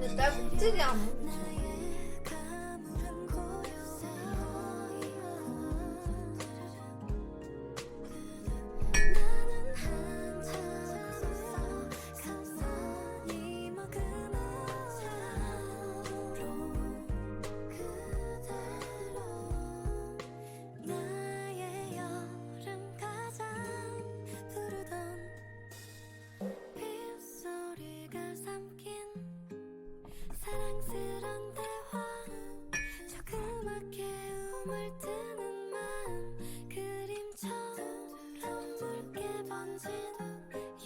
근데 날 복직이 안 멈춰. 사랑스런 대화 조그맣게 우물뜨는 마음 그림처럼 붉게 번지는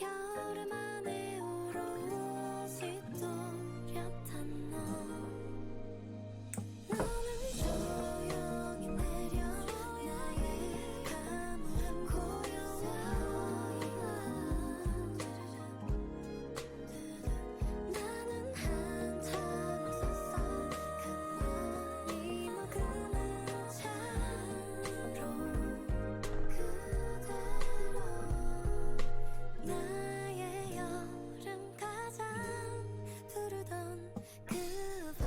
여름 안에 오롯이 또렷한 너 너는 조용히 내려 나의 가물은 고요한 나는 한참을 섰어 가만히 머금은 채로 그대로 나의 여름 가장 부르던 그밤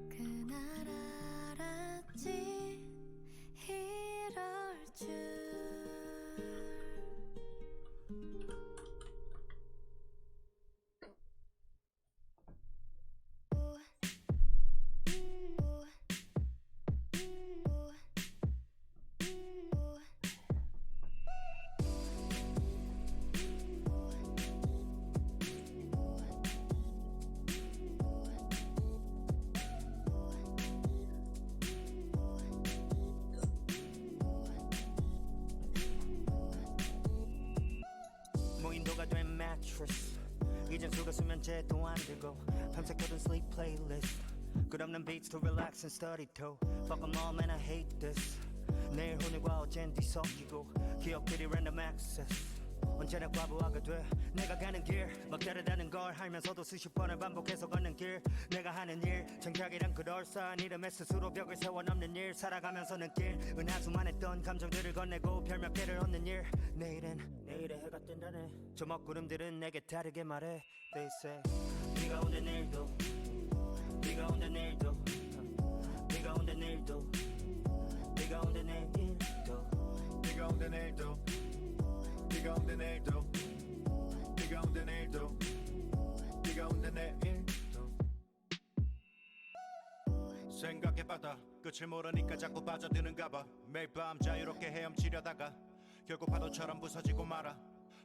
그날 알았지 이럴 줄 무인도가 된 mattress 이젠 수가 수면제도 안 들고 밤새 켜둔 sleep playlist 끝없는 beats to relax and study too Fuck 'em all man I hate this 내일 오늘과 어젠 뒤섞이고 기억들이 random access 언제나 과부하가 돼 내가 가는 길 막다르다는 걸 알면서도 수십 번을 반복해서 걷는 길 내가 하는 일 창작이란 그럴싸한 이름에 스스로 벽을 세워 넘는 일 살아가면서 느낄 은하수만했던 감정들을 건네고 별 몇 개를 얻는 일 내일의 해가 뜬다네 저 먹구름들은 내게 다르게 말해 They say 비가 온다 내일도 비가 온다 내일도 비가 온다 내일도 비가 온다 내일도 비가 온다 내일도 비가 온다 내일도 비가 온다 내일도 비가 온다 내일도 생각해봐다 끝을 모르니까 자꾸 빠져드는가 봐 매일 밤 자유롭게 헤엄치려다가 결국 파도처럼 부서지고 말아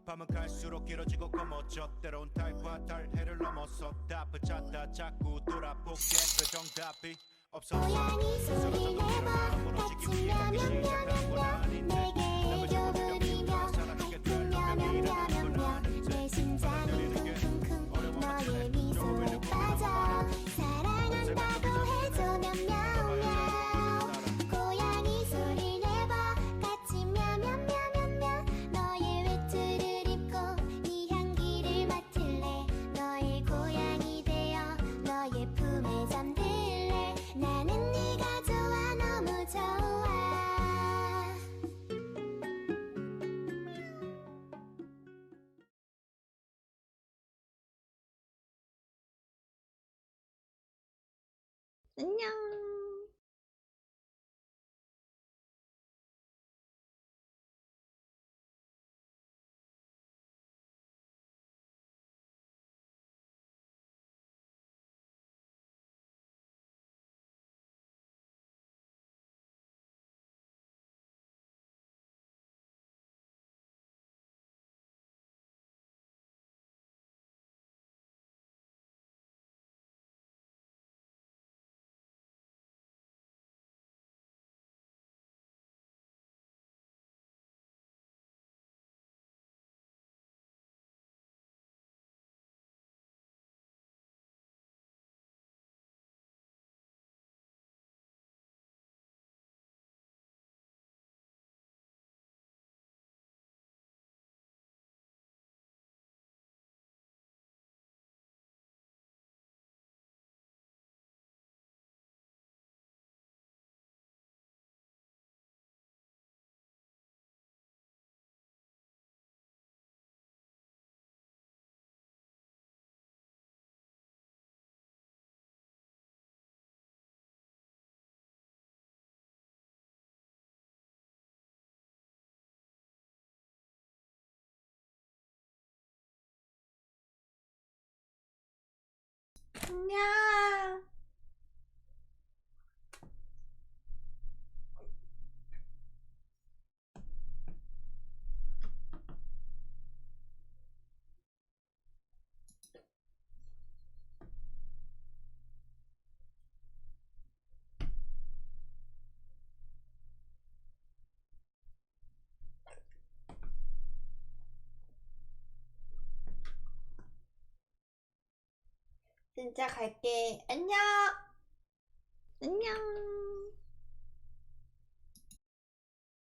밤은 갈수록 길어지고 검어져 때론 달과 달 해를 넘어서 다 붙잡다 자꾸 돌아보게 그 정답이 없었어 고양이 소리 내봐 같이 냐냐냐냐냐 내게 애교 부리며 하여튼 냐냐냐냐냐 내 심장이 쿵쿵쿵 너의 미소에 빠져 사랑한다고 해줘 냐냐냐 고양이 소리 내봐 같이 냐냐냐냐냐 너의 외투를 입고 네 향기를 맡을래 너의 고양이 되어 너의 품에 잠들래 나는 네가 좋아 너무 좋아 안녕. 안녕. 진짜 갈게. 안녕. 안녕.